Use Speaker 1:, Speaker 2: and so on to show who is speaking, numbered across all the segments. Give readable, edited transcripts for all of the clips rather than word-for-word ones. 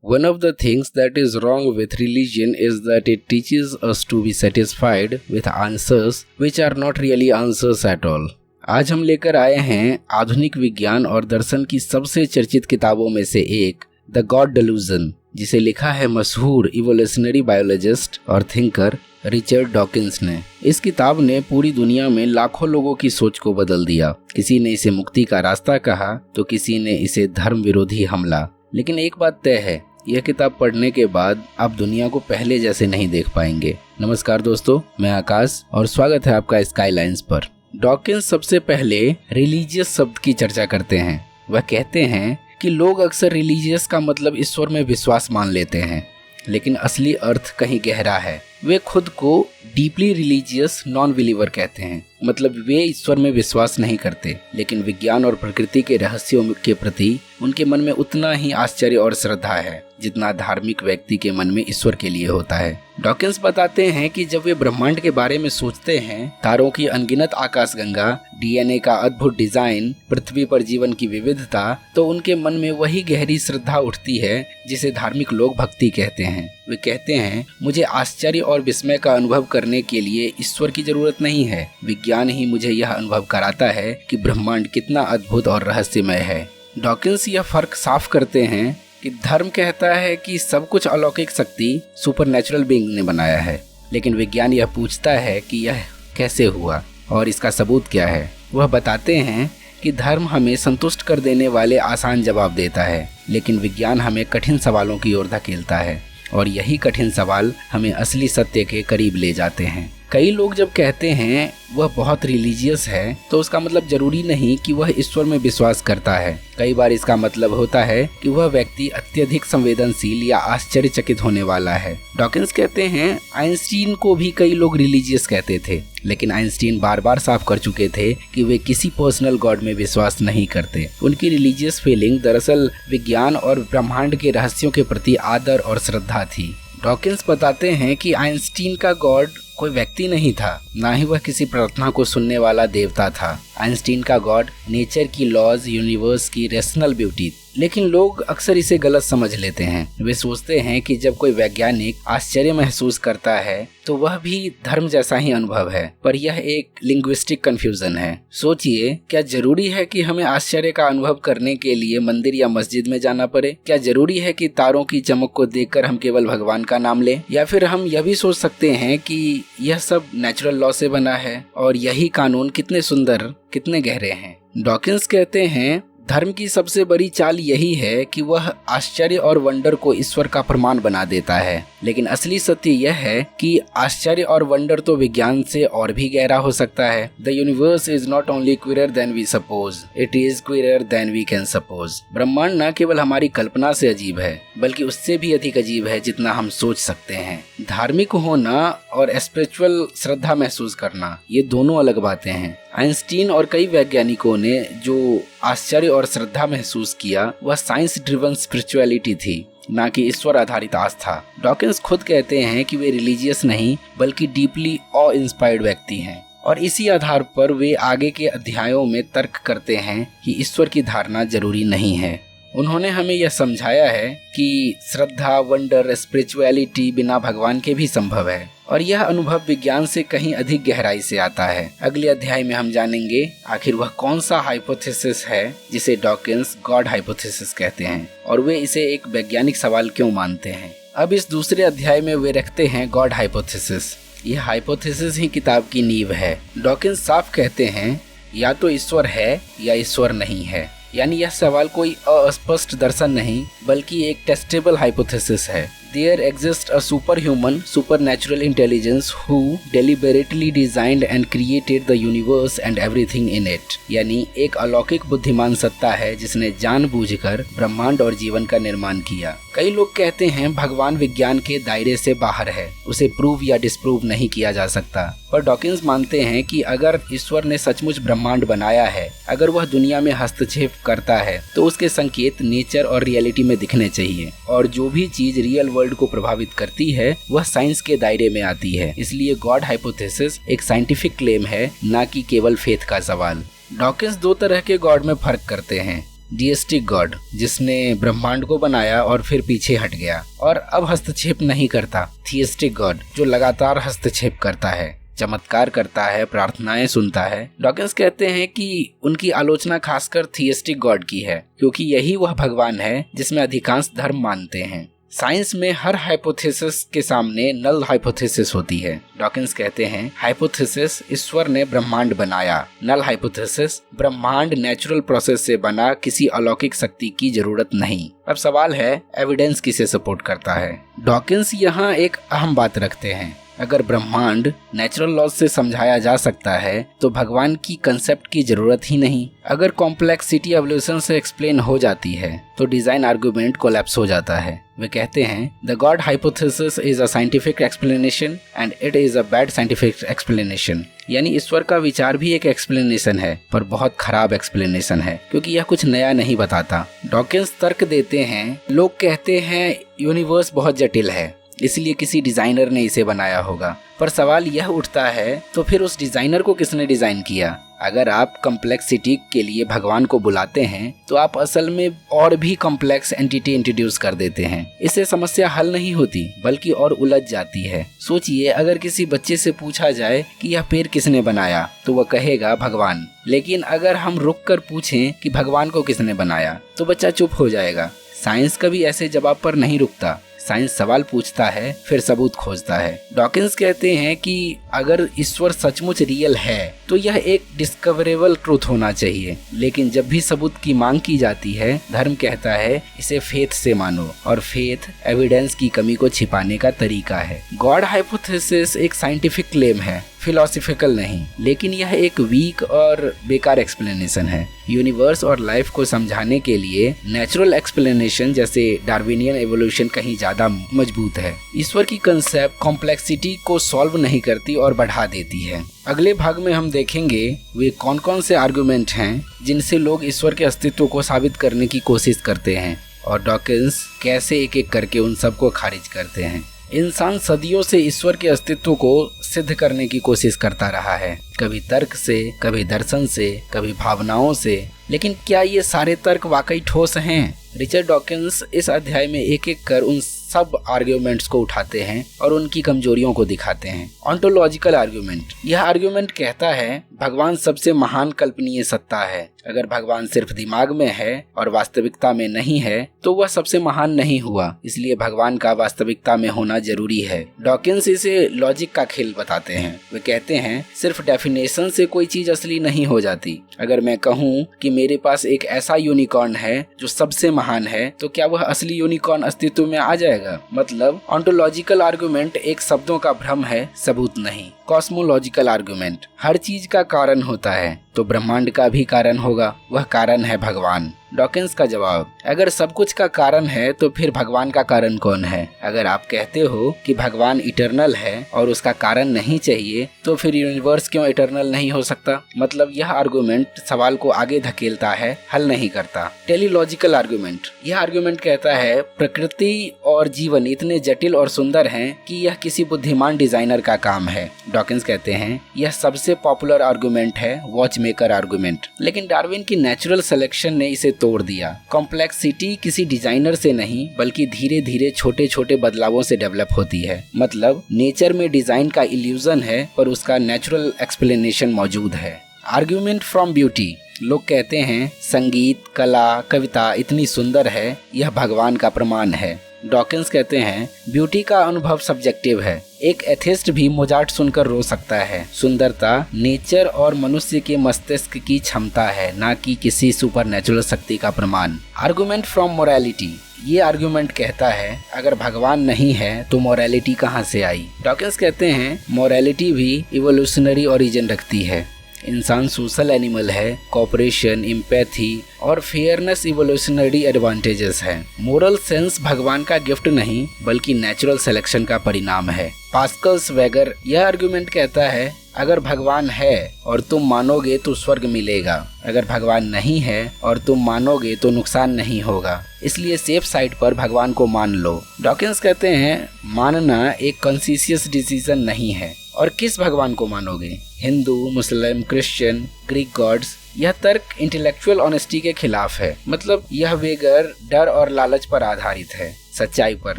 Speaker 1: One of the things that is wrong with religion is that it teaches us to be satisfied with answers which are not really answers at all. आज हम लेकर आए हैं आधुनिक विज्ञान और दर्शन की सबसे चर्चित किताबों में से एक, द गॉड डेल्यूजन, जिसे लिखा है मशहूर इवोल्यूशनरी बायोलॉजिस्ट और थिंकर रिचर्ड डॉकिंस ने। इस किताब ने पूरी दुनिया में लाखों लोगों की सोच को बदल दिया। किसी ने इसे मुक्ति का रास्ता कहा तो किसी ने इसे धर्म विरोधी हमला। लेकिन एक बात तय है, यह किताब पढ़ने के बाद आप दुनिया को पहले जैसे नहीं देख पाएंगे। नमस्कार दोस्तों, मैं आकाश और स्वागत है आपका स्काईलाइंस पर। डॉकिंस सबसे पहले रिलीजियस शब्द की चर्चा करते हैं। वह कहते हैं कि लोग अक्सर रिलीजियस का मतलब ईश्वर में विश्वास मान लेते हैं, लेकिन असली अर्थ कहीं गहरा है। वे खुद को डीपली रिलीजियस नॉन बिलीवर कहते हैं, मतलब वे ईश्वर में विश्वास नहीं करते, लेकिन विज्ञान और प्रकृति के रहस्यों के प्रति उनके मन में उतना ही आश्चर्य और श्रद्धा है जितना धार्मिक व्यक्ति के मन में ईश्वर के लिए होता है। डॉकिंस बताते हैं कि जब वे ब्रह्मांड के बारे में सोचते हैं, तारों की अनगिनत आकाशगंगा, डीएनए का अद्भुत डिजाइन, पृथ्वी पर जीवन की विविधता, तो उनके मन में वही गहरी श्रद्धा उठती है जिसे धार्मिक लोग भक्ति कहते हैं। वे कहते हैं, मुझे आश्चर्य और विस्मय का अनुभव करने के लिए ईश्वर की जरूरत नहीं है, विज्ञान ही मुझे यह अनुभव कराता है कि ब्रह्मांड कितना अद्भुत और रहस्यमय है। डॉकिंस यह फर्क साफ करते हैं कि धर्म कहता है कि सब कुछ अलौकिक शक्ति सुपरनैचुरल बीइंग ने बनाया है, लेकिन विज्ञान यह पूछता है कि यह कैसे हुआ और इसका सबूत क्या है। वह बताते हैं कि धर्म हमें संतुष्ट कर देने वाले आसान जवाब देता है, लेकिन विज्ञान हमें कठिन सवालों की ओर धकेलता है, और यही कठिन सवाल हमें असली सत्य के करीब ले जाते हैं। कई लोग जब कहते हैं वह बहुत रिलीजियस है, तो उसका मतलब जरूरी नहीं कि वह ईश्वर में विश्वास करता है। कई बार इसका मतलब होता है कि वह व्यक्ति अत्यधिक संवेदनशील या आश्चर्यचकित होने वाला है। डॉकिंस कहते हैं, आइंस्टीन को भी कई लोग रिलीजियस कहते थे, लेकिन आइंस्टीन बार बार साफ कर चुके थे कि वे किसी पर्सनल गॉड में विश्वास नहीं करते। उनकी रिलीजियस फीलिंग दरअसल विज्ञान और ब्रह्मांड के रहस्यों के प्रति आदर और श्रद्धा थी। डॉकिंस बताते हैं कि आइंस्टीन का गॉड कोई व्यक्ति नहीं था, ना ही वह किसी प्रार्थना को सुनने वाला देवता था। आइंस्टीन का गॉड नेचर की लॉज, यूनिवर्स की रेशनल ब्यूटी। लेकिन लोग अक्सर इसे गलत समझ लेते हैं। वे सोचते हैं कि जब कोई वैज्ञानिक आश्चर्य महसूस करता है तो वह भी धर्म जैसा ही अनुभव है, पर यह एक लिंग्विस्टिक कंफ्यूजन है। सोचिए, क्या जरूरी है कि हमें आश्चर्य का अनुभव करने के लिए मंदिर या मस्जिद में जाना पड़े? क्या जरूरी है कि तारों की चमक को देखकर हम केवल भगवान का नाम लें? या फिर हम यह भी सोच सकते हैं कि यह सब नेचुरल लॉ से बना है और यही कानून कितने सुंदर, कितने गहरे हैं। डॉकिंस कहते हैं, धर्म की सबसे बड़ी चाल यही है कि वह आश्चर्य और वंडर को ईश्वर का प्रमाण बना देता है, लेकिन असली सत्य यह है कि आश्चर्य और वंडर तो विज्ञान से और भी गहरा हो सकता है। The universe is not only queer than we suppose, it is queer than we can suppose. ब्रह्मांड न केवल हमारी कल्पना से अजीब है, बल्कि उससे भी अधिक अजीब है जितना हम सोच सकते हैं। धार्मिक होना और स्पिरिचुअल श्रद्धा महसूस करना, ये दोनों अलग बातें हैं। आइंस्टीन और कई वैज्ञानिकों ने जो आश्चर्य और श्रद्धा महसूस किया, वह साइंस ड्रिवन स्पिरिचुअलिटी थी, ना कि ईश्वर आधारित आस्था। डॉकिंस खुद कहते हैं कि वे रिलीजियस नहीं बल्कि डीपली ऑ इंस्पायर्ड व्यक्ति हैं, और इसी आधार पर वे आगे के अध्यायों में तर्क करते हैं कि ईश्वर की धारणा जरूरी नहीं है। उन्होंने हमें यह समझाया है कि श्रद्धा, वंडर, स्पिरिचुअलिटी बिना भगवान के भी संभव है, और यह अनुभव विज्ञान से कहीं अधिक गहराई से आता है। अगले अध्याय में हम जानेंगे आखिर वह कौन सा हाइपोथेसिस है जिसे डॉकिंस गॉड हाइपोथेसिस कहते हैं, और वे इसे एक वैज्ञानिक सवाल क्यों मानते हैं। अब इस दूसरे अध्याय में वे रखते हैं गॉड हाइपोथेसिस। यह हाइपोथेसिस ही किताब की नींव है। डॉकिंस साफ कहते हैं, या तो ईश्वर है या ईश्वर नहीं है, यानी यह सवाल कोई अस्पष्ट दर्शन नहीं बल्कि एक टेस्टेबल हाइपोथेसिस है। There exists a superhuman, supernatural intelligence who deliberately designed and created the universe and everything in it. यानी एक अलौकिक बुद्धिमान सत्ता है जिसने जानबूझकर ब्रह्मांड और जीवन का निर्माण किया। कई लोग कहते हैं भगवान विज्ञान के दायरे से बाहर है, उसे प्रूव या डिस्प्रूव नहीं किया जा सकता, पर डॉकिंस मानते हैं कि अगर ईश्वर ने सचमुच ब्रह्मांड बनाया है, अगर वह दुनिया में हस्तक्षेप करता है, तो उसके संकेत नेचर और रियलिटी में दिखने चाहिए, और जो भी चीज रियल वर्ल्ड को प्रभावित करती है वह साइंस के दायरे में आती है। इसलिए गॉड हाइपोथेसिस एक साइंटिफिक क्लेम है, ना कि केवल फेथ का सवाल। डॉकिंस दो तरह के गॉड में फर्क करते हैं। डिएस्टिक गॉड, जिसने ब्रह्मांड को बनाया और फिर पीछे हट गया और अब हस्तक्षेप नहीं करता। थियस्टिक गॉड, जो लगातार हस्तक्षेप करता है, चमत्कार करता है, प्रार्थनाएं सुनता है। डॉकिंस कहते हैं कि उनकी आलोचना खासकर थियस्टिक गॉड की है, क्योंकि यही वह भगवान है जिसमें अधिकांश धर्म मानते हैं। साइंस में हर हाइपोथेसिस के सामने नल हाइपोथेसिस होती है। डॉकिंस कहते हैं हाइपोथेसिस ईश्वर ने ब्रह्मांड बनाया, नल हाइपोथेसिस ब्रह्मांड नेचुरल प्रोसेस से बना, किसी अलौकिक शक्ति की जरूरत नहीं। अब सवाल है एविडेंस किसे सपोर्ट करता है। डॉकिंस यहाँ एक अहम बात रखते हैं, अगर ब्रह्मांड नेचुरल लॉज से समझाया जा सकता है तो भगवान की कंसेप्ट की जरूरत ही नहीं। अगर कॉम्प्लेक्सिटी एवोल्यूशन से एक्सप्लेन हो जाती है तो डिजाइन आर्गुमेंट कोलैप्स हो जाता है। वे कहते हैं the God hypothesis is a scientific explanation and it is a bad scientific explanation. यानी ईश्वर का विचार भी एक एक्सप्लेनेशन है, पर बहुत खराब एक्सप्लेनेशन है, क्योंकि यह कुछ नया नहीं बताता। डॉकिंस तर्क देते हैं, लोग कहते हैं यूनिवर्स बहुत जटिल है, इसलिए किसी डिजाइनर ने इसे बनाया होगा। पर सवाल यह उठता है, तो फिर उस डिजाइनर को किसने डिजाइन किया? अगर आप कॉम्प्लेक्सिटी के लिए भगवान को बुलाते हैं तो आप असल में और भी कॉम्प्लेक्स एंटिटी इंट्रोड्यूस कर देते हैं। इससे समस्या हल नहीं होती बल्कि और उलझ जाती है। सोचिए, अगर किसी बच्चे से पूछा जाए कि यह पेड़ किसने बनाया तो वह कहेगा भगवान। लेकिन अगर हम रुक कर पूछें कि भगवान को किसने बनाया तो बच्चा चुप हो जाएगा। साइंस कभी ऐसे जवाब पर नहीं रुकता। साइंस सवाल पूछता है, फिर सबूत खोजता है। डॉकिंस कहते हैं कि अगर ईश्वर सचमुच रियल है तो यह एक डिस्कवरेबल ट्रूथ होना चाहिए, लेकिन जब भी सबूत की मांग की जाती है, धर्म कहता है इसे फेथ से मानो, और फेथ एविडेंस की कमी को छिपाने का तरीका है। गॉड हाइपोथेसिस एक साइंटिफिक क्लेम है, फिलोसॉफिकल नहीं, लेकिन यह एक वीक और बेकार एक्सप्लेनेशन है। यूनिवर्स और लाइफ को समझाने के लिए नेचुरल एक्सप्लेनेशन जैसे डार्विनियन एवोल्यूशन कहीं ज्यादा मजबूत है। ईश्वर की कंसेप्ट कॉम्प्लेक्सिटी को सॉल्व नहीं करती और बढ़ा देती है। अगले भाग में हम देखेंगे वे कौन कौन से आर्गुमेंट हैं जिनसे लोग ईश्वर के अस्तित्व को साबित करने की कोशिश करते हैं, और डॉकिंस कैसे एक एक करके उन सबको खारिज करते हैं। इंसान सदियों से ईश्वर के अस्तित्व को सिद्ध करने की कोशिश करता रहा है, कभी तर्क से, कभी दर्शन से, कभी भावनाओं से। लेकिन क्या ये सारे तर्क वाकई ठोस हैं? रिचर्ड डॉकिंस इस अध्याय में एक एक कर उन सब आर्ग्यूमेंट्स को उठाते हैं और उनकी कमजोरियों को दिखाते हैं। ऑन्टोलॉजिकल आर्ग्यूमेंट, यह आर्ग्यूमेंट कहता है भगवान सबसे महान कल्पनीय सत्ता है। अगर भगवान सिर्फ दिमाग में है और वास्तविकता में नहीं है तो वह सबसे महान नहीं हुआ, इसलिए भगवान का वास्तविकता में होना जरूरी है। डॉकिंस इसे लॉजिक का खेल बताते हैं। वे कहते हैं सिर्फ डेफिनेशन से कोई चीज असली नहीं हो जाती। अगर मैं कहूँ कि मेरे पास एक ऐसा यूनिकॉर्न है जो सबसे महान है, तो क्या वह असली यूनिकॉर्न अस्तित्व में आ जाएगा? मतलब ऑन्टोलॉजिकल आर्गुमेंट एक शब्दों का भ्रम है, सबूत नहीं। कॉस्मोलॉजिकल आर्गुमेंट, हर चीज का कारण होता है तो ब्रह्मांड का भी कारण होगा, वह कारण है भगवान। डॉकिंस का जवाब, अगर सब कुछ का कारण है तो फिर भगवान का कारण कौन है? अगर आप कहते हो कि भगवान इटर्नल है और उसका कारण नहीं चाहिए, तो फिर यूनिवर्स क्यों इटर्नल नहीं हो सकता? मतलब यह आर्गुमेंट सवाल को आगे धकेलता है, हल नहीं करता। टेलीलॉजिकल आर्गुमेंट, यह आर्गुमेंट कहता है प्रकृति और जीवन इतने जटिल और सुंदर हैं कि यह किसी बुद्धिमान डिजाइनर का काम है। डॉकिंस कहते हैं यह सबसे पॉपुलर आर्गुमेंट है, वॉच मेकर आर्गुमेंट, लेकिन डार्विन की नेचुरल सिलेक्शन ने इसे तोड़ दिया। कॉम्प्लेक्सिटी किसी डिजाइनर से नहीं बल्कि धीरे धीरे छोटे छोटे बदलावों से डेवलप होती है। मतलब नेचर में डिजाइन का इल्यूजन है पर उसका नेचुरल एक्सप्लेनेशन मौजूद है। आर्ग्यूमेंट फ्रॉम ब्यूटी, लोग कहते हैं संगीत, कला, कविता इतनी सुंदर है, यह भगवान का प्रमाण है। डॉकिंस कहते हैं ब्यूटी का अनुभव सब्जेक्टिव है, एक एथिस्ट भी मोजार्ट सुनकर रो सकता है। सुंदरता नेचर और मनुष्य के मस्तिष्क की क्षमता है, ना कि किसी सुपरनेचुरल शक्ति का प्रमाण। आर्गुमेंट फ्रॉम मोरालिटी, ये आर्गुमेंट कहता है अगर भगवान नहीं है तो मोरालिटी कहाँ से आई? डॉकिंस कहते हैं मोरालिटी भी इवोल्यूशनरी ओरिजिन रखती है। इंसान सोशल एनिमल है, कोऑपरेशन, एम्पैथी और फेयरनेस इवोल्यूशनरी एडवांटेजेस हैं। मोरल सेंस भगवान का गिफ्ट नहीं बल्कि नेचुरल सिलेक्शन का परिणाम है। पास्कल्स वैगर, यह आर्गुमेंट कहता है अगर भगवान है और तुम मानोगे तो स्वर्ग मिलेगा, अगर भगवान नहीं है और तुम मानोगे तो नुकसान नहीं होगा, इसलिए सेफ साइड पर भगवान को मान लो। डॉकिंस कहते हैं मानना एक कॉन्शियस डिसीजन नहीं है, और किस भगवान को मानोगे, हिंदू, मुस्लिम, क्रिश्चियन, ग्रीक गॉड्स? यह तर्क इंटेलेक्चुअल ऑनेस्टी के खिलाफ है। मतलब यह बेगर डर और लालच पर आधारित है, सच्चाई पर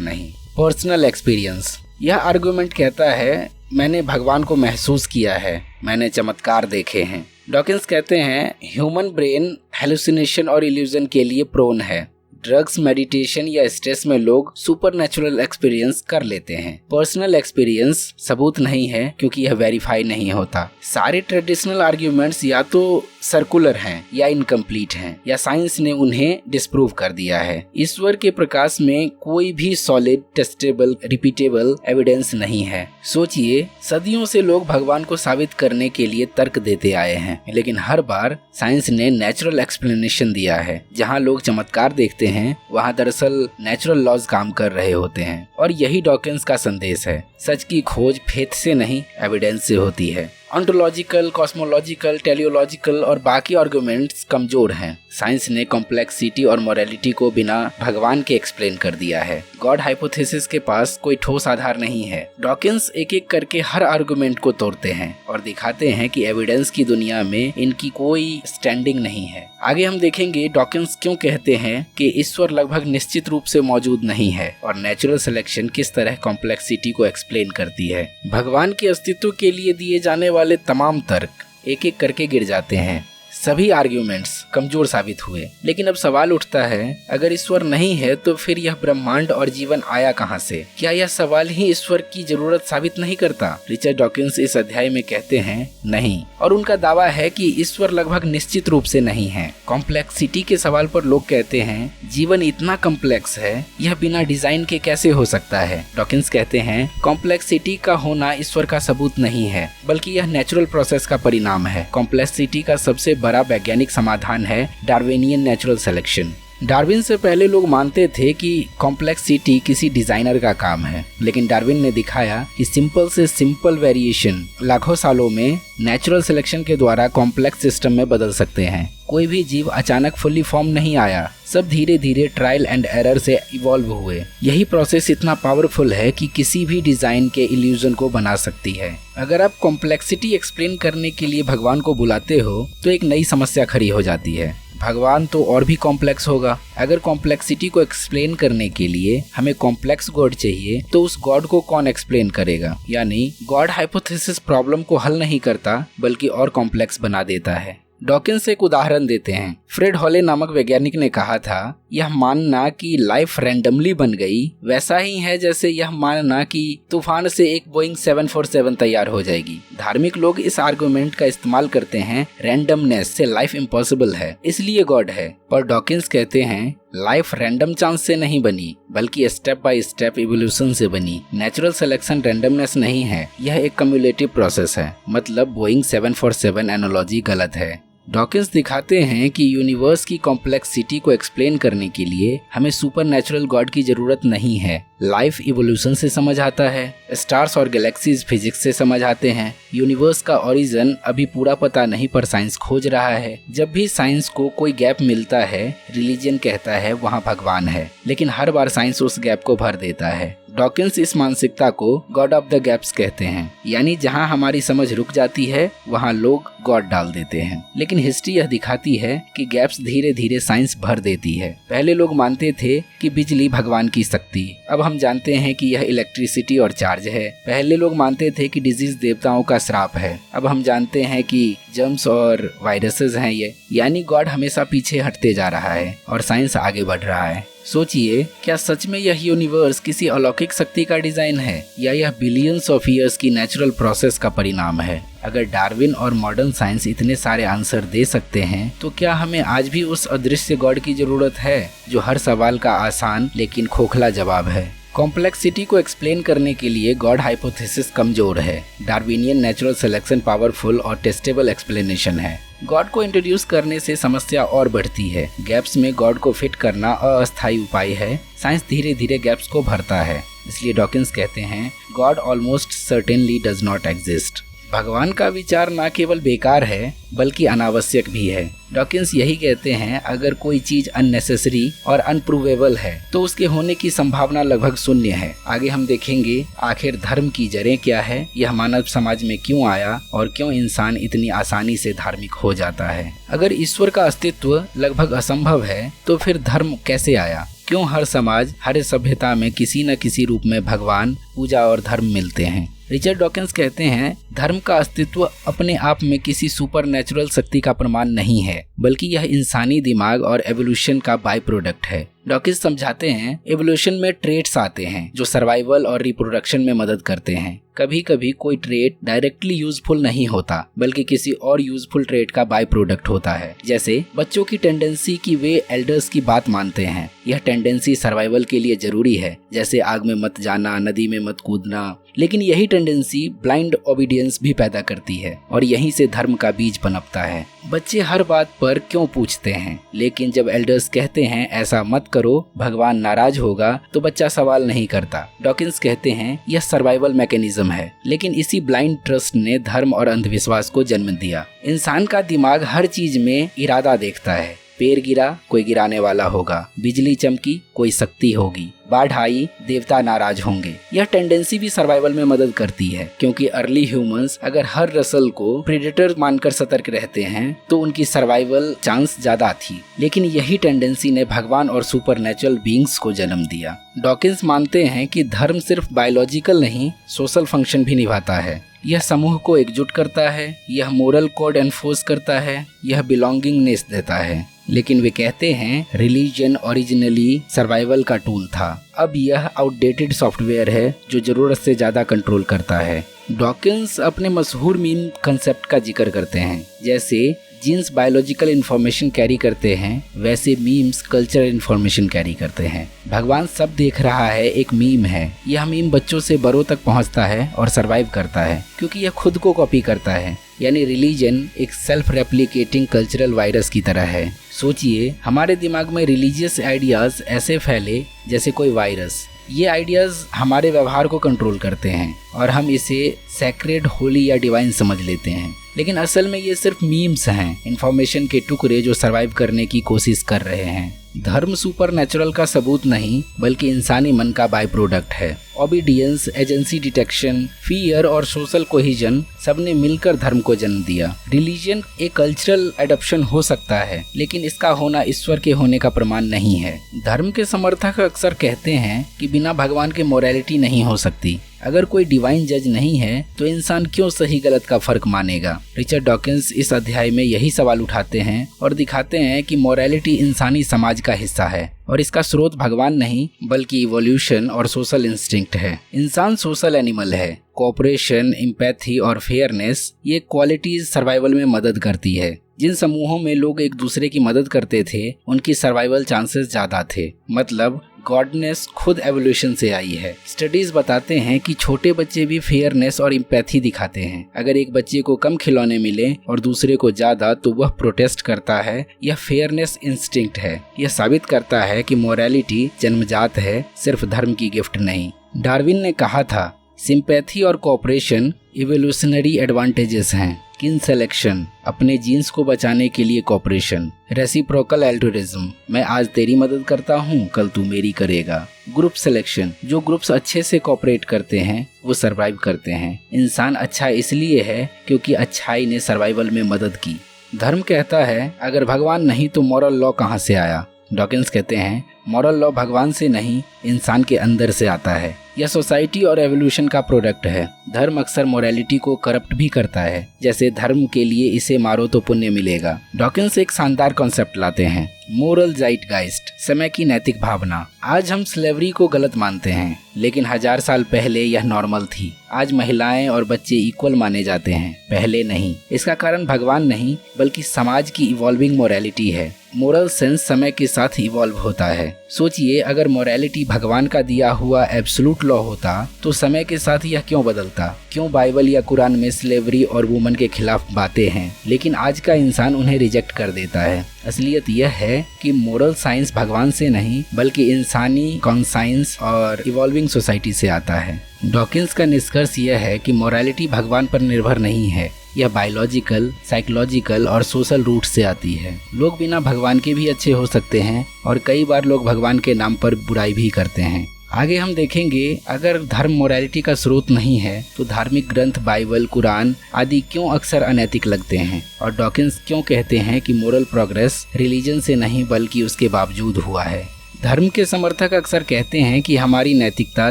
Speaker 1: नहीं। पर्सनल एक्सपीरियंस, यह आर्गुमेंट कहता है मैंने भगवान को महसूस किया है, मैंने चमत्कार देखे हैं। डॉकिंस कहते हैं ह्यूमन ब्रेन हेलुसिनेशन और इल्यूजन के लिए प्रोन है। ड्रग्स, मेडिटेशन या स्ट्रेस में लोग सुपरनैचुरल एक्सपीरियंस कर लेते हैं। पर्सनल एक्सपीरियंस सबूत नहीं है क्योंकि यह वेरीफाई नहीं होता। सारे ट्रेडिशनल आर्ग्यूमेंट्स या तो सर्कुलर हैं या इनकम्प्लीट हैं या साइंस ने उन्हें डिस्प्रूव कर दिया है। ईश्वर के प्रकाश में कोई भी सॉलिड, टेस्टेबल, रिपीटेबल एविडेंस नहीं है। सोचिए, सदियों से लोग भगवान को साबित करने के लिए तर्क देते आए हैं, लेकिन हर बार साइंस ने नेचुरल एक्सप्लेनेशन दिया है। जहाँ लोग चमत्कार देखते हैं वहाँ दरअसल नेचुरल लॉज काम कर रहे होते हैं। और यही डॉकिंस का संदेश है, सच की खोज फेथ से नहीं एविडेंस से होती है। ऑन्टोलॉजिकल, कॉस्मोलॉजिकल, टेलियोलॉजिकल और बाकी आर्गुमेंट्स कमजोर हैं। साइंस ने कॉम्प्लेक्सिटी और मोरालिटी को बिना भगवान के एक्सप्लेन कर दिया है। गॉड हाइपोथेसिस के पास कोई ठोस आधार नहीं है। डॉकिंस एक एक करके हर आर्गुमेंट को तोड़ते हैं और दिखाते हैं कि एविडेंस की दुनिया में इनकी कोई स्टैंडिंग नहीं है। आगे हम देखेंगे डॉकिंस क्यों कहते हैं कि ईश्वर लगभग निश्चित रूप से मौजूद नहीं है और नेचुरल सिलेक्शन किस तरह कॉम्प्लेक्सिटी को एक्सप्लेन करती है। भगवान के अस्तित्व के लिए दिए जाने वाले तमाम तर्क एक एक करके गिर जाते हैं। सभी आर्ग्यूमेंट्स कमजोर साबित हुए। लेकिन अब सवाल उठता है, अगर ईश्वर नहीं है तो फिर यह ब्रह्मांड और जीवन आया कहां से? क्या यह सवाल ही ईश्वर की जरूरत साबित नहीं करता? रिचर्ड डॉकिंस इस अध्याय में कहते हैं नहीं, और उनका दावा है कि ईश्वर लगभग निश्चित रूप से नहीं है। कॉम्प्लेक्सिटी के सवाल पर लोग कहते हैं जीवन इतना कॉम्प्लेक्स है, यह बिना डिजाइन के कैसे हो सकता है? डॉकिंस कहते हैं कॉम्प्लेक्सिटी का होना ईश्वर का सबूत नहीं है, बल्कि यह नेचुरल प्रोसेस का परिणाम है। कॉम्प्लेक्सिटी का सबसे बड़ा वैज्ञानिक समाधान है डार्विनियन नेचुरल सिलेक्शन। डार्विन से पहले लोग मानते थे कि कॉम्प्लेक्सिटी किसी डिजाइनर का काम है, लेकिन डार्विन ने दिखाया कि सिंपल से सिंपल वेरिएशन लाखों सालों में नेचुरल सिलेक्शन के द्वारा कॉम्प्लेक्स सिस्टम में बदल सकते हैं। कोई भी जीव अचानक फुल्ली फॉर्म नहीं आया, सब धीरे धीरे ट्रायल एंड एरर से इवॉल्व हुए। यही प्रोसेस इतना पावरफुल है कि किसी भी डिजाइन के इल्यूजन को बना सकती है। अगर आप कॉम्प्लेक्सिटी एक्सप्लेन करने के लिए भगवान को बुलाते हो तो एक नई समस्या खड़ी हो जाती है। भगवान तो और भी कॉम्प्लेक्स होगा। अगर कॉम्प्लेक्सिटी को एक्सप्लेन करने के लिए हमें कॉम्प्लेक्स गॉड चाहिए तो उस गॉड को कौन एक्सप्लेन करेगा? यानी गॉड हाइपोथेसिस प्रॉब्लम को हल नहीं करता बल्कि और कॉम्प्लेक्स बना देता है। डॉकिंस एक उदाहरण देते हैं। फ्रेड हॉले नामक वैज्ञानिक ने कहा था, यह मानना कि लाइफ रैंडमली बन गई वैसा ही है जैसे यह मानना कि तूफान से एक बोइंग 747 तैयार हो जाएगी। धार्मिक लोग इस आर्गुमेंट का इस्तेमाल करते हैं, रैंडमनेस से लाइफ इम्पॉसिबल है इसलिए गॉड है। पर डॉकिंस कहते हैं लाइफ रैंडम चांस से नहीं बनी बल्कि स्टेप बाय स्टेप इवोल्यूशन से बनी। नेचुरल सिलेक्शन रैंडमनेस नहीं है, यह एक कम्युलेटिव प्रोसेस है। मतलब बोइंग 747 एनालॉजी गलत है। डॉकिंस दिखाते हैं कि यूनिवर्स की कॉम्प्लेक्सिटी को एक्सप्लेन करने के लिए हमें सुपरनैचुरल गॉड की जरूरत नहीं है। लाइफ इवोल्यूशन से समझ आता है, स्टार्स और गैलेक्सीज फिजिक्स से समझ आते हैं। यूनिवर्स का ओरिजिन अभी पूरा पता नहीं पर साइंस खोज रहा है। जब भी साइंस को कोई गैप मिलता है, रिलीजन कहता है वहाँ भगवान है, लेकिन हर बार साइंस उस गैप को भर देता है। डॉकिंस इस मानसिकता को गॉड ऑफ द गैप्स कहते हैं, यानी जहां हमारी समझ रुक जाती है वहां लोग गॉड डाल देते हैं। लेकिन हिस्ट्री यह दिखाती है कि गैप्स धीरे धीरे साइंस भर देती है। पहले लोग मानते थे कि बिजली भगवान की शक्ति, अब हम जानते हैं कि यह इलेक्ट्रिसिटी और चार्ज है। पहले लोग मानते थे कि डिजीज देवताओं का श्राप है, अब हम जानते हैं कि जर्म्स और वायरसेस हैं ये। यानी गॉड हमेशा पीछे हटते जा रहा है और साइंस आगे बढ़ रहा है। सोचिए, क्या सच में यह यूनिवर्स किसी अलौकिक शक्ति का डिजाइन है या यह बिलियंस ऑफ ईयर्स की नेचुरल प्रोसेस का परिणाम है? अगर डार्विन और मॉडर्न साइंस इतने सारे आंसर दे सकते हैं तो क्या हमें आज भी उस अदृश्य गॉड की जरूरत है जो हर सवाल का आसान लेकिन खोखला जवाब है? कॉम्प्लेक्सिटी को एक्सप्लेन करने के लिए गॉड हाइपोथेसिस कमजोर है। डार्विनियन नेचुरल सिलेक्शन पावरफुल और टेस्टेबल एक्सप्लेनेशन है। गॉड को इंट्रोड्यूस करने से समस्या और बढ़ती है। गैप्स में गॉड को फिट करना अस्थायी उपाय है। साइंस धीरे धीरे गैप्स को भरता है। इसलिए डॉकिंस कहते हैं God almost certainly does not exist. भगवान का विचार न केवल बेकार है बल्कि अनावश्यक भी है। डॉकिंस यही कहते हैं, अगर कोई चीज अननेसेसरी और अनप्रूवेबल है तो उसके होने की संभावना लगभग शून्य है। आगे हम देखेंगे आखिर धर्म की जड़ें क्या है, यह मानव समाज में क्यों आया और क्यों इंसान इतनी आसानी से धार्मिक हो जाता है। अगर ईश्वर का अस्तित्व लगभग असंभव है तो फिर धर्म कैसे आया? क्यों हर समाज, हर सभ्यता में किसी न किसी रूप में भगवान, पूजा और धर्म मिलते हैं? रिचर्ड डॉकिंस कहते हैं, धर्म का अस्तित्व अपने आप में किसी सुपर नेचुरल शक्ति का प्रमाण नहीं है, बल्कि यह इंसानी दिमाग और एवोल्यूशन का बाय प्रोडक्ट है। डॉकिंस समझाते हैं, एवोल्यूशन में ट्रेट्स आते हैं जो सर्वाइवल और रिप्रोडक्शन में मदद करते हैं। कभी कभी कोई ट्रेट डायरेक्टली यूजफुल नहीं होता, बल्कि किसी और यूजफुल ट्रेट का बाय प्रोडक्ट होता है। जैसे बच्चों की टेंडेंसी कि वे एल्डर्स की बात मानते हैं, यह टेंडेंसी सर्वाइवल के लिए जरूरी है। जैसे आग में मत जाना, नदी में मत कूदना। लेकिन यही टेंडेंसी ब्लाइंड ओबीडियंस भी पैदा करती है और यहीं से धर्म का बीज पनपता है। बच्चे हर बात पर क्यों पूछते हैं, लेकिन जब एल्डर्स कहते हैं ऐसा मत करो, भगवान नाराज होगा, तो बच्चा सवाल नहीं करता। डॉकिंस कहते हैं, यह सर्वाइवल मैकेनिज्म है, लेकिन इसी ब्लाइंड ट्रस्ट ने धर्म और अंधविश्वास को जन्म दिया। इंसान का दिमाग हर चीज में इरादा देखता है। पेड़ गिरा, कोई गिराने वाला होगा। बिजली चमकी, कोई शक्ति होगी। बाढ़ आई, देवता नाराज होंगे। यह टेंडेंसी भी सर्वाइवल में मदद करती है, क्योंकि अर्ली ह्यूमंस अगर हर रसल को प्रेडेटर मानकर सतर्क रहते हैं तो उनकी सर्वाइवल चांस ज्यादा थी। लेकिन यही टेंडेंसी ने भगवान और सुपरनेचुरल बीइंग्स को जन्म दिया। डॉकिंस मानते हैं कि धर्म सिर्फ बायोलॉजिकल नहीं, सोशल फंक्शन भी निभाता है। यह समूह को एकजुट करता है, यह मोरल कोड एनफोर्स करता है, यह बिलोंगिंगनेस देता है। लेकिन वे कहते हैं, रिलीजन ओरिजिनली सर्वाइवल का टूल था, अब यह आउटडेटेड सॉफ्टवेयर है जो जरूरत से ज्यादा कंट्रोल करता है। डॉकिंस अपने मशहूर मीम कंसेप्ट का जिक्र करते हैं। जैसे जीन्स बायोलॉजिकल इंफॉर्मेशन कैरी करते हैं, वैसे मीम्स कल्चरल इंफॉर्मेशन कैरी करते हैं। भगवान सब देख रहा है एक मीम है। यह मीम बच्चों से बड़ों तक पहुंचता है और सरवाइव करता है, क्योंकि यह खुद को कॉपी करता है। यानी रिलीजन एक सेल्फ रेप्लिकेटिंग कल्चरल वायरस की तरह है। सोचिए, हमारे दिमाग में रिलीजियस आइडियाज ऐसे फैले जैसे कोई वायरस। ये आइडियाज हमारे व्यवहार को कंट्रोल करते हैं और हम इसे सैक्रेड, होली या डिवाइन समझ लेते हैं। लेकिन असल में ये सिर्फ मीम्स हैं, इंफॉर्मेशन के टुकड़े जो सरवाइव करने की कोशिश कर रहे हैं। धर्म सुपर नेचुरल का सबूत नहीं, बल्कि इंसानी मन का बाय प्रोडक्ट है। ओबीडियंस, एजेंसी डिटेक्शन, फियर और सोशल कोहिजन सबने मिलकर धर्म को जन्म दिया। रिलीजन एक कल्चरल एडॉप्शन हो सकता है, लेकिन इसका होना ईश्वर के होने का प्रमाण नहीं है। धर्म के समर्थक अक्सर कहते हैं कि बिना भगवान के मोरालिटी नहीं हो सकती। अगर कोई डिवाइन जज नहीं है तो इंसान क्यों सही गलत का फर्क मानेगा? रिचर्ड डॉकिंस इस अध्याय में यही सवाल उठाते हैं और दिखाते हैं कि मोरालिटी इंसानी समाज का हिस्सा है और इसका स्रोत भगवान नहीं बल्कि इवोल्यूशन और सोशल इंस्टिंक्ट है। इंसान सोशल एनिमल है। कोऑपरेशन, एम्पैथी और फेयरनेस ये क्वालिटीज सर्वाइवल में मदद करती है। जिन समूहों में लोग एक दूसरे की मदद करते थे उनकी सर्वाइवल चांसेस ज्यादा थे। मतलब गॉडनेस खुद एवोल्यूशन से आई है। स्टडीज बताते हैं कि छोटे बच्चे भी फेयरनेस और एम्पैथी दिखाते हैं। अगर एक बच्चे को कम खिलौने मिले और दूसरे को ज्यादा तो वह प्रोटेस्ट करता है। यह फेयरनेस इंस्टिंक्ट है। यह साबित करता है कि मोरालिटी जन्मजात है, सिर्फ धर्म की गिफ्ट नहीं। डार्विन ने कहा था, सिंपैथी और कोऑपरेशन इवोल्यूशनरी एडवांटेजेस हैं। किन सिलेक्शन, अपने जीन्स को बचाने के लिए कोऑपरेशन। रेसिप्रोकल एल्टुरिज्म, मैं आज तेरी मदद करता हूँ, कल तू मेरी करेगा। ग्रुप सिलेक्शन, जो ग्रुप्स अच्छे से कोऑपरेट करते हैं वो सरवाइव करते हैं। इंसान अच्छा इसलिए है क्योंकि अच्छाई ने सर्वाइवल में मदद की। धर्म कहता है, अगर भगवान नहीं तो मॉरल लॉ कहाँ से आया? डॉकिंस कहते हैं, मॉरल लॉ भगवान से नहीं, इंसान के अंदर से आता है। यह सोसाइटी और एवोल्यूशन का प्रोडक्ट है। धर्म अक्सर मोरालिटी को करप्ट भी करता है। जैसे धर्म के लिए इसे मारो तो पुण्य मिलेगा। डॉकिंस एक शानदार कॉन्सेप्ट लाते हैं, मोरल ज़ाइटगाइस्ट, समय की नैतिक भावना। आज हम स्लेवरी को गलत मानते हैं, लेकिन 1000 साल पहले यह नॉर्मल थी। आज महिलाएं और बच्चे इक्वल माने जाते हैं, पहले नहीं। इसका कारण भगवान नहीं बल्कि समाज की इवॉल्विंग मोरालिटी है। मोरल सेंस समय के साथ इवॉल्व होता है। सोचिए, अगर मोरालिटी भगवान का दिया हुआ एब्सोल्यूट लॉ होता तो समय के साथ यह क्यों बदलता? क्यों बाइबल या कुरान में स्लेवरी और वुमन के खिलाफ बातें हैं, लेकिन आज का इंसान उन्हें रिजेक्ट कर देता है? असलियत यह है कि मोरल साइंस भगवान से नहीं बल्कि इंसानी कॉन्साइंस और इवॉल्विंग सोसाइटी से आता है। डॉकिंस का निष्कर्ष यह है कि मोरालिटी भगवान पर निर्भर नहीं है, यह बायोलॉजिकल, साइकोलॉजिकल और सोशल रूट से आती है। लोग बिना भगवान के भी अच्छे हो सकते हैं और कई बार लोग भगवान के नाम पर बुराई भी करते हैं। आगे हम देखेंगे, अगर धर्म मोरालिटी का स्रोत नहीं है तो धार्मिक ग्रंथ बाइबल, कुरान आदि क्यों अक्सर अनैतिक लगते हैं, और डॉकिंस क्यों कहते हैं कि मोरल प्रोग्रेस रिलीजन से नहीं बल्कि उसके बावजूद हुआ है। धर्म के समर्थक अक्सर कहते हैं कि हमारी नैतिकता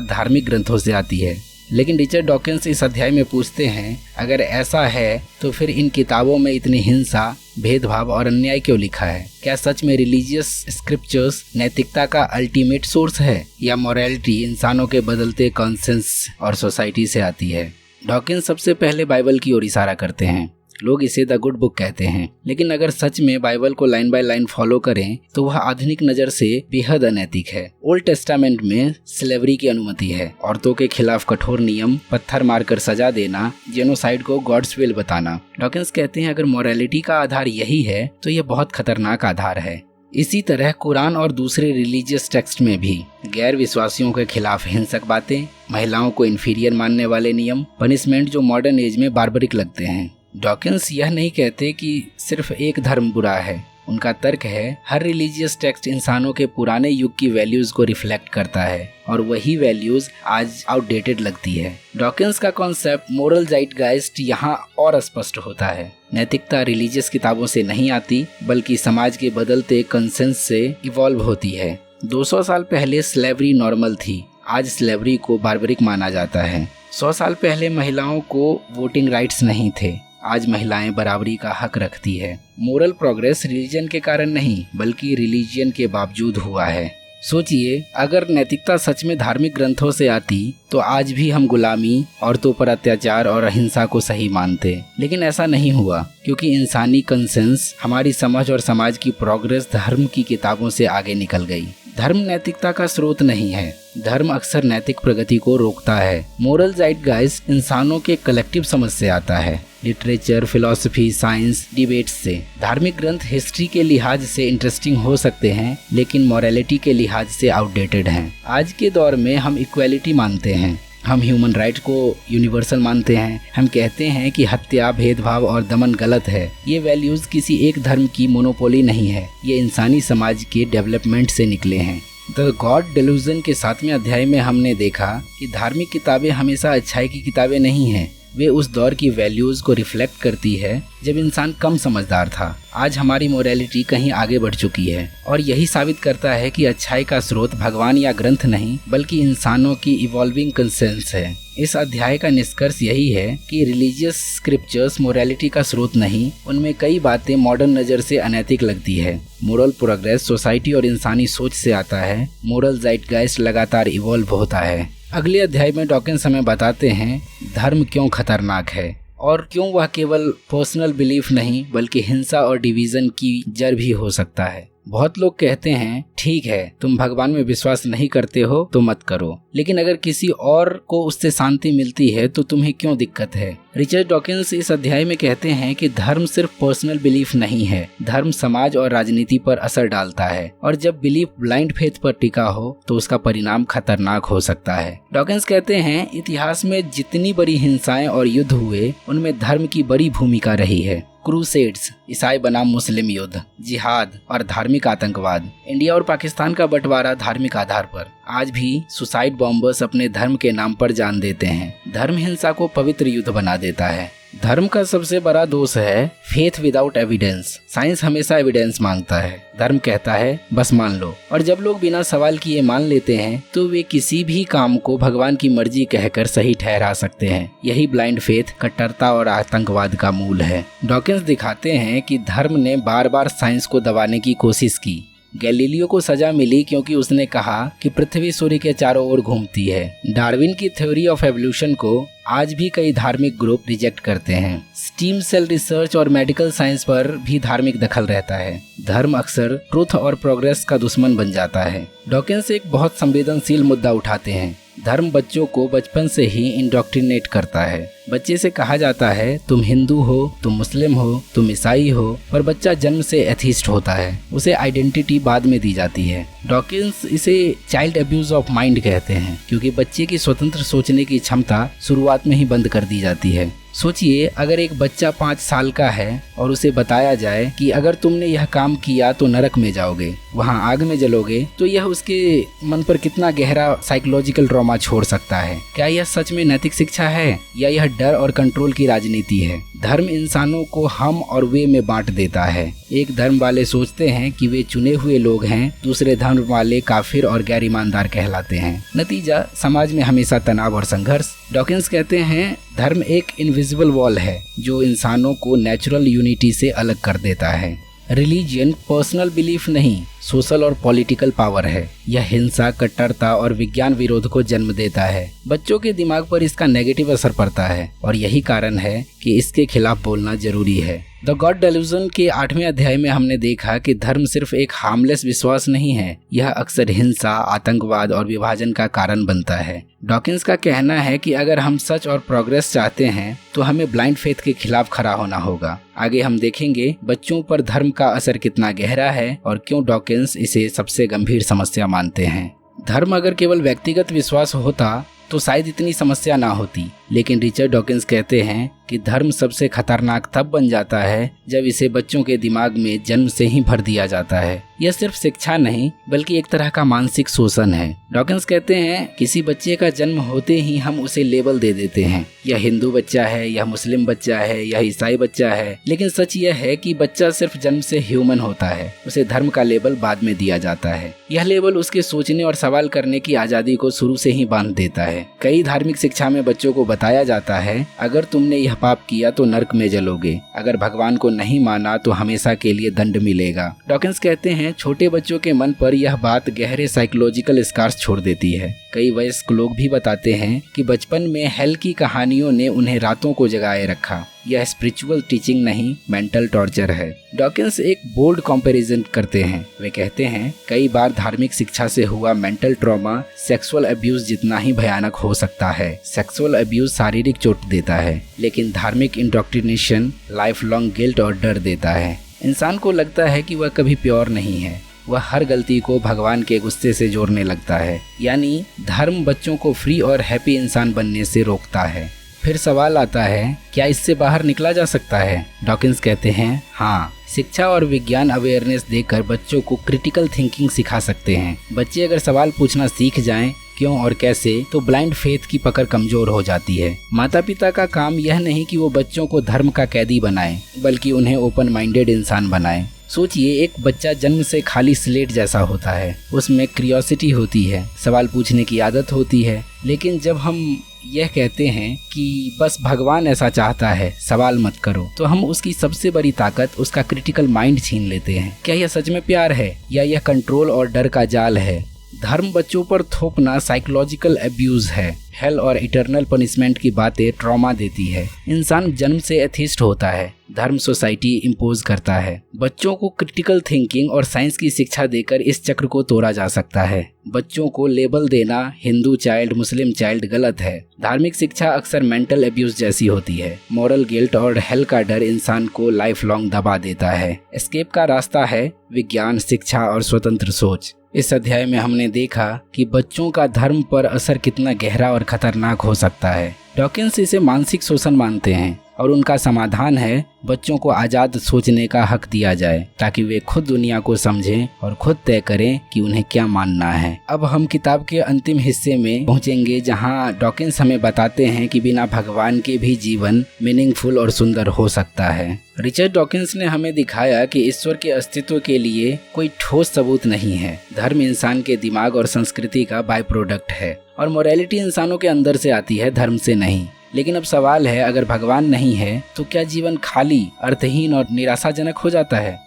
Speaker 1: धार्मिक ग्रंथों से आती है, लेकिन रिचर्ड डॉकिंस इस अध्याय में पूछते हैं, अगर ऐसा है तो फिर इन किताबों में इतनी हिंसा, भेदभाव और अन्याय क्यों लिखा है? क्या सच में रिलीजियस स्क्रिप्चर्स नैतिकता का अल्टीमेट सोर्स है, या मोरालिटी इंसानों के बदलते कॉन्सेंस और सोसाइटी से आती है? डॉकिंस सबसे पहले बाइबल की ओर इशारा करते हैं। लोग इसे द गुड बुक कहते हैं, लेकिन अगर सच में बाइबल को लाइन बाय लाइन फॉलो करें तो वह आधुनिक नज़र से बेहद अनैतिक है। ओल्ड टेस्टामेंट में स्लेवरी की अनुमति है, औरतों के खिलाफ कठोर नियम, पत्थर मारकर सजा देना, जेनोसाइड को गॉड्स विल बताना। डॉकिंस कहते हैं, अगर मोरालिटी का आधार यही है तो यह बहुत खतरनाक आधार है। इसी तरह कुरान और दूसरे रिलीजियस टेक्स्ट में भी गैर विश्वासियों के खिलाफ हिंसक बातें, महिलाओं को इन्फीरियर मानने वाले नियम, पनिशमेंट जो मॉडर्न एज में बार्बरिक लगते हैं। डॉकिंस यह नहीं कहते कि सिर्फ एक धर्म बुरा है। उनका तर्क है, हर रिलीजियस टेक्स्ट इंसानों के पुराने युग की वैल्यूज को रिफ्लेक्ट करता है और वही वैल्यूज आज आउटडेटेड लगती है। डॉकिंस का कॉन्सेप्ट मोरल ज़ाइटगाइस्ट यहाँ और स्पष्ट होता है। नैतिकता रिलीजियस किताबों से नहीं आती बल्कि समाज के बदलते कंसेंस से इवॉल्व होती है। 200 साल पहले स्लेवरी नॉर्मल थी, आज स्लेवरी को बार्बरिक माना जाता है। 100 साल पहले महिलाओं को वोटिंग राइट्स नहीं थे, आज महिलाएं बराबरी का हक रखती है। मोरल प्रोग्रेस रिलीजन के कारण नहीं बल्कि रिलीजन के बावजूद हुआ है। सोचिए, अगर नैतिकता सच में धार्मिक ग्रंथों से आती तो आज भी हम गुलामी, औरतों पर अत्याचार और अहिंसा को सही मानते, लेकिन ऐसा नहीं हुआ क्योंकि इंसानी कंसेंस, हमारी समझ और समाज की प्रोग्रेस धर्म की किताबों से आगे निकल गई। धर्म नैतिकता का स्रोत नहीं है, धर्म अक्सर नैतिक प्रगति को रोकता है। मोरल ज़ाइटगाइस्ट इंसानों के कलेक्टिव समझ से आता है, लिटरेचर, फिलॉसफी, साइंस, डिबेट्स से। धार्मिक ग्रंथ हिस्ट्री के लिहाज से इंटरेस्टिंग हो सकते हैं लेकिन मोरालिटी के लिहाज से आउटडेटेड हैं। आज के दौर में हम इक्वालिटी मानते हैं, हम ह्यूमन राइट को यूनिवर्सल मानते हैं, हम कहते हैं कि हत्या, भेदभाव और दमन गलत है। ये वैल्यूज किसी एक धर्म की मोनोपोली नहीं है, ये इंसानी समाज के डेवलपमेंट से निकले हैं। द गॉड डेल्यूजन के 7वें अध्याय में हमने देखा कि धार्मिक किताबें हमेशा अच्छाई की किताबें नहीं हैं, वे उस दौर की वैल्यूज को रिफ्लेक्ट करती है जब इंसान कम समझदार था। आज हमारी मोरालिटी कहीं आगे बढ़ चुकी है और यही साबित करता है कि अच्छाई का स्रोत भगवान या ग्रंथ नहीं बल्कि इंसानों की इवॉल्विंग कंसेंस है। इस अध्याय का निष्कर्ष यही है कि रिलीजियस स्क्रिप्चर्स मोरालिटी का स्रोत नहीं, उनमें कई बातें मॉडर्न नज़र से अनैतिक लगती है। मोरल प्रोग्रेस सोसाइटी और इंसानी सोच से आता है, मोरल ज़ाइटगाइस्ट लगातार इवॉल्व होता है। अगले अध्याय में डॉकिंस हमें बताते हैं धर्म क्यों खतरनाक है और क्यों वह केवल पर्सनल बिलीफ नहीं बल्कि हिंसा और डिवीज़न की जड़ भी हो सकता है। बहुत लोग कहते हैं, ठीक है, तुम भगवान में विश्वास नहीं करते हो तो मत करो, लेकिन अगर किसी और को उससे शांति मिलती है तो तुम्हें क्यों दिक्कत है? रिचर्ड डॉकिंस इस अध्याय में कहते हैं कि धर्म सिर्फ पर्सनल बिलीफ नहीं है, धर्म समाज और राजनीति पर असर डालता है और जब बिलीफ ब्लाइंड फेथ पर टिका हो तो उसका परिणाम खतरनाक हो सकता है। डॉकिंस कहते हैं, इतिहास में जितनी बड़ी हिंसाएं और युद्ध हुए उनमें धर्म की बड़ी भूमिका रही है। क्रूसेड्स, ईसाई बनाम मुस्लिम युद्ध, जिहाद और धार्मिक आतंकवाद, इंडिया और पाकिस्तान का बंटवारा धार्मिक आधार पर। आज भी सुसाइड बॉम्बर्स अपने धर्म के नाम पर जान देते हैं। धर्म हिंसा को पवित्र युद्ध बना देता है। धर्म का सबसे बड़ा दोष है फेथ विदाउट एविडेंस। साइंस हमेशा एविडेंस मांगता है, धर्म कहता है बस मान लो, और जब लोग बिना सवाल किए मान लेते हैं तो वे किसी भी काम को भगवान की मर्जी कहकर सही ठहरा सकते हैं। यही ब्लाइंड फेथ कट्टरता और आतंकवाद का मूल है। डॉकिंस दिखाते हैं कि धर्म ने बार बार साइंस को दबाने की कोशिश की। गैलीलियो को सजा मिली क्योंकि उसने कहा कि पृथ्वी सूर्य के चारों ओर घूमती है। डार्विन की थ्योरी ऑफ एवोल्यूशन को आज भी कई धार्मिक ग्रुप रिजेक्ट करते हैं। स्टीम सेल रिसर्च और मेडिकल साइंस पर भी धार्मिक दखल रहता है। धर्म अक्सर ट्रुथ और प्रोग्रेस का दुश्मन बन जाता है। डॉकिंस एक बहुत संवेदनशील मुद्दा उठाते हैं। धर्म बच्चों को बचपन से ही इंडोक्ट्रिनेट करता है। बच्चे से कहा जाता है तुम हिंदू हो, तुम मुस्लिम हो, तुम ईसाई हो, पर बच्चा जन्म से एथीस्ट होता है। उसे आइडेंटिटी बाद में दी जाती है। डॉकिंस इसे चाइल्ड अब्यूज ऑफ माइंड कहते हैं, क्योंकि बच्चे की स्वतंत्र सोचने की क्षमता शुरुआत में ही बंद कर दी जाती है। सोचिए, अगर एक बच्चा 5 साल का है और उसे बताया जाए कि अगर तुमने यह काम किया तो नरक में जाओगे, वहां आग में जलोगे, तो यह उसके मन पर कितना गहरा साइकोलॉजिकल ट्रॉमा छोड़ सकता है। क्या यह सच में नैतिक शिक्षा है या यह डर और कंट्रोल की राजनीति है? धर्म इंसानों को हम और वे में बांट देता है। एक धर्म वाले सोचते हैं कि वे चुने हुए लोग हैं, दूसरे धर्म वाले काफिर और गैर ईमानदार कहलाते हैं। नतीजा, समाज में हमेशा तनाव और संघर्ष। डॉकिंस कहते हैं धर्म एक इनविजिबल वॉल है जो इंसानों को नेचुरल यूनिटी से अलग कर देता है। रिलीजियन पर्सनल बिलीफ नहीं, सोशल और पॉलिटिकल पावर है। यह हिंसा, कट्टरता और विज्ञान विरोध को जन्म देता है। बच्चों के दिमाग पर इसका नेगेटिव असर पड़ता है और यही कारण है कि इसके खिलाफ बोलना जरूरी है। द गॉड डेल्यूजन के 8वें अध्याय में हमने देखा कि धर्म सिर्फ एक हार्मलेस विश्वास नहीं है, यह अक्सर हिंसा, आतंकवाद और विभाजन का कारण बनता है। डॉकिंस का कहना है कि अगर हम सच और प्रोग्रेस चाहते हैं तो हमें ब्लाइंड फेथ के खिलाफ खड़ा होना होगा। आगे हम देखेंगे बच्चों पर धर्म का असर कितना गहरा है और क्यों डॉकिंस इसे सबसे गंभीर समस्या मानते हैं। धर्म अगर केवल व्यक्तिगत विश्वास होता तो शायद इतनी समस्या ना होती, लेकिन रिचर्ड डॉकिंस कहते हैं कि धर्म सबसे खतरनाक तब बन जाता है जब इसे बच्चों के दिमाग में जन्म से ही भर दिया जाता है। यह सिर्फ शिक्षा नहीं बल्कि एक तरह का मानसिक शोषण है। डॉकिंस कहते हैं किसी बच्चे का जन्म होते ही हम उसे लेबल दे देते हैं, यह हिंदू बच्चा है, यह मुस्लिम बच्चा है, यह ईसाई बच्चा है। लेकिन सच यह है कि बच्चा सिर्फ जन्म से ह्यूमन होता है, उसे धर्म का लेबल बाद में दिया जाता है। यह लेबल उसके सोचने और सवाल करने की आजादी को शुरू से ही बांध देता है। कई धार्मिक शिक्षा में बच्चों को बताया जाता है अगर तुमने यह पाप किया तो नर्क में जलोगे, अगर भगवान को नहीं माना तो हमेशा के लिए दंड मिलेगा। डॉकिंस कहते हैं छोटे बच्चों के मन पर यह बात गहरे साइकोलॉजिकल स्कार्स छोड़ देती है। कई वयस्क लोग भी बताते हैं कि बचपन में हेल की कहानियों ने उन्हें रातों को जगाए रखा। यह स्पिरिचुअल टीचिंग नहीं, मेंटल टॉर्चर है। डॉकिंस एक बोल्ड कंपैरिजन करते हैं। वे कहते हैं कई बार धार्मिक शिक्षा से हुआ मेंटल ट्रॉमा सेक्सुअल अब्यूज जितना ही भयानक हो सकता है। सेक्सुअल अब्यूज शारीरिक चोट देता है, लेकिन धार्मिक इंडोक्ट्रिनेशन लाइफ लॉन्ग गिल्ट और डर देता है। इंसान को लगता है कि वह कभी प्योर नहीं है, वह हर गलती को भगवान के गुस्से से जोड़ने लगता है। यानी धर्म बच्चों को फ्री और हैप्पी इंसान बनने से रोकता है। फिर सवाल आता है, क्या इससे बाहर निकला जा सकता है? डॉकिंस कहते हैं हाँ, शिक्षा और विज्ञान अवेयरनेस देकर बच्चों को क्रिटिकल थिंकिंग सिखा सकते हैं। बच्चे अगर सवाल पूछना सीख जाएं, क्यों और कैसे, तो ब्लाइंड फेथ की पकड़ कमजोर हो जाती है। माता पिता का काम यह नहीं कि वो बच्चों को धर्म का कैदी बनाएं, बल्कि उन्हें ओपन माइंडेड इंसान बनाएं। सोचिए, एक बच्चा जन्म से खाली स्लेट जैसा होता है। उसमें क्यूरियोसिटी होती है, सवाल पूछने की आदत होती है। लेकिन जब हम यह कहते हैं कि बस भगवान ऐसा चाहता है, सवाल मत करो, तो हम उसकी सबसे बड़ी ताकत, उसका क्रिटिकल माइंड छीन लेते हैं। क्या यह सच में प्यार है या यह कंट्रोल और डर का जाल है? धर्म बच्चों पर थोपना साइकोलॉजिकल अब्यूज है। हेल और इटर्नल पनिशमेंट की बातें ट्रॉमा देती है। इंसान जन्म से एथिस्ट होता है, धर्म सोसाइटी इम्पोज करता है। बच्चों को क्रिटिकल थिंकिंग और साइंस की शिक्षा देकर इस चक्र को तोड़ा जा सकता है। बच्चों को लेबल देना हिंदू चाइल्ड, मुस्लिम चाइल्ड गलत है। धार्मिक शिक्षा अक्सर मेंटल अब्यूज जैसी होती है। मॉरल गिल्ट और हेल का डर इंसान को लाइफ लॉन्ग दबा देता है। एस्केप का रास्ता है विज्ञान, शिक्षा और स्वतंत्र सोच। इस अध्याय में हमने देखा कि बच्चों का धर्म पर असर कितना गहरा और खतरनाक हो सकता है। डॉकिंस इसे मानसिक शोषण मानते हैं और उनका समाधान है बच्चों को आज़ाद सोचने का हक दिया जाए ताकि वे खुद दुनिया को समझें और खुद तय करें कि उन्हें क्या मानना है। अब हम किताब के अंतिम हिस्से में पहुंचेंगे जहां डॉकिंस हमें बताते हैं कि बिना भगवान के भी जीवन मीनिंगफुल और सुंदर हो सकता है। रिचर्ड डॉकिंस ने हमें दिखाया कि ईश्वर के अस्तित्व के लिए कोई ठोस सबूत नहीं है। धर्म इंसान के दिमाग और संस्कृति का बाय प्रोडक्ट है और मोरालिटी इंसानों के अंदर से आती है, धर्म से नहीं। लेकिन अब सवाल है, अगर भगवान नहीं है तो क्या जीवन खाली, अर्थहीन और निराशाजनक हो जाता है?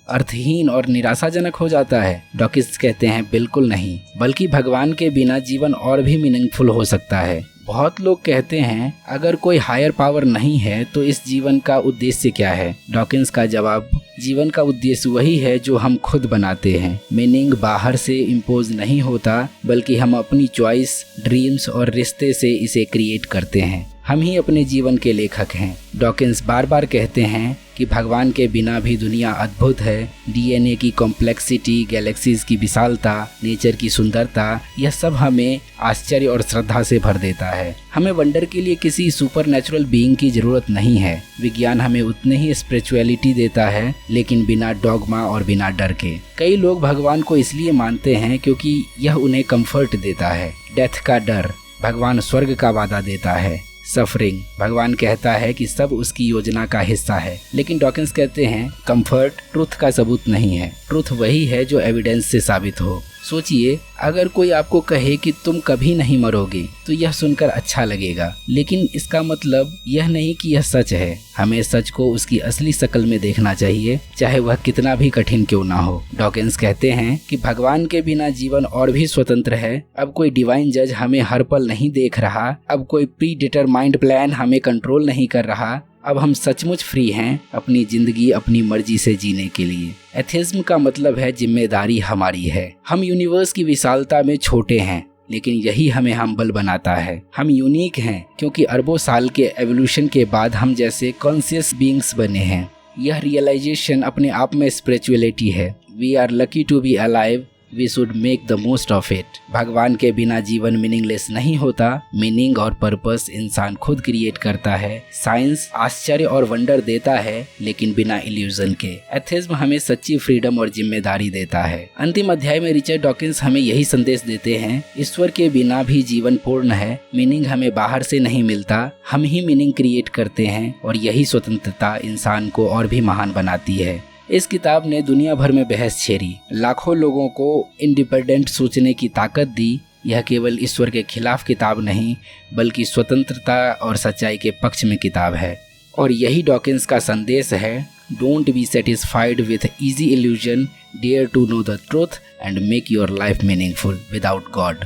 Speaker 1: अर्थहीन और निराशाजनक हो जाता है? डॉकिंस कहते हैं बिल्कुल नहीं, बल्कि भगवान के बिना जीवन और भी मीनिंगफुल हो सकता है। बहुत लोग कहते हैं अगर कोई हायर पावर नहीं है तो इस जीवन का उद्देश्य क्या है। डॉकिंस का जवाब, जीवन का उद्देश्य वही है जो हम खुद बनाते हैं। मीनिंग बाहर से इम्पोज नहीं होता, बल्कि हम अपनी चॉइस, ड्रीम्स और रिश्ते से इसे क्रिएट करते हैं। हम ही अपने जीवन के लेखक हैं। डॉकिंस बार बार कहते हैं कि भगवान के बिना भी दुनिया अद्भुत है। डीएनए की कॉम्प्लेक्सिटी, गैलेक्सीज की विशालता, नेचर की सुंदरता, यह सब हमें आश्चर्य और श्रद्धा से भर देता है। हमें वंडर के लिए किसी सुपरनैचुरल बीइंग की जरूरत नहीं है। विज्ञान हमें उतने ही स्पिरिचुअलिटी देता है, लेकिन बिना डॉगमा और बिना डर के। कई लोग भगवान को इसलिए मानते हैं क्योंकि यह उन्हें कंफर्ट देता है। डेथ का डर, भगवान स्वर्ग का वादा देता है। सफरिंग, भगवान कहता है कि सब उसकी योजना का हिस्सा है। लेकिन डॉकिंस कहते हैं कंफर्ट ट्रुथ का सबूत नहीं है। ट्रुथ वही है जो एविडेंस से साबित हो। सोचिए, अगर कोई आपको कहे कि तुम कभी नहीं मरोगे तो यह सुनकर अच्छा लगेगा, लेकिन इसका मतलब यह नहीं कि यह सच है। हमें सच को उसकी असली शक्ल में देखना चाहिए, चाहे वह कितना भी कठिन क्यों ना हो। डॉकिंस कहते हैं कि भगवान के बिना जीवन और भी स्वतंत्र है। अब कोई डिवाइन जज हमें हर पल नहीं देख रहा। अब कोई प्री डिटरमाइंड प्लान हमें कंट्रोल नहीं कर रहा। अब हम सचमुच फ्री हैं अपनी जिंदगी अपनी मर्जी से जीने के लिए। एथिज्म का मतलब है जिम्मेदारी हमारी है। हम यूनिवर्स की विशालता में छोटे हैं, लेकिन यही हमें हम्बल बनाता है। हम यूनिक हैं क्योंकि अरबों साल के एवोल्यूशन के बाद हम जैसे कॉन्शियस बीइंग्स बने हैं। यह रियलाइजेशन अपने आप में स्पिरिचुअलिटी है। We are lucky to be alive, we should make the most of it. भगवान के बिना जीवन मीनिंगलेस नहीं होता। मीनिंग और पर्पस इंसान खुद क्रिएट करता है। साइंस आश्चर्य और वंडर देता है, लेकिन बिना इल्यूजन के। एथिज्म हमें सच्ची फ्रीडम और जिम्मेदारी देता है। अंतिम अध्याय में रिचर्ड डॉकिंस हमें यही संदेश देते हैं, ईश्वर के बिना भी जीवन पूर्ण है। मीनिंग हमें बाहर से नहीं मिलता, हम ही मीनिंग क्रिएट करते हैं, और यही स्वतंत्रता इंसान को और भी महान बनाती है। इस किताब ने दुनिया भर में बहस छेड़ी, लाखों लोगों को इंडिपेंडेंट सोचने की ताकत दी। यह केवल ईश्वर के खिलाफ किताब नहीं, बल्कि स्वतंत्रता और सच्चाई के पक्ष में किताब है। और यही डॉकिंस का संदेश है, don't be satisfied with easy illusion, dare to know the truth and make your life meaningful without God.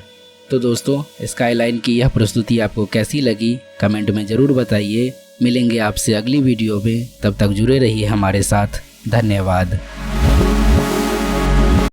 Speaker 1: तो दोस्तों, स्काईलाइन की यह प्रस्तुति आपको कैसी लगी कमेंट में ज़रूर बताइए। मिलेंगे आपसे अगली वीडियो में, तब तक जुड़े रहिए हमारे साथ। धन्यवाद।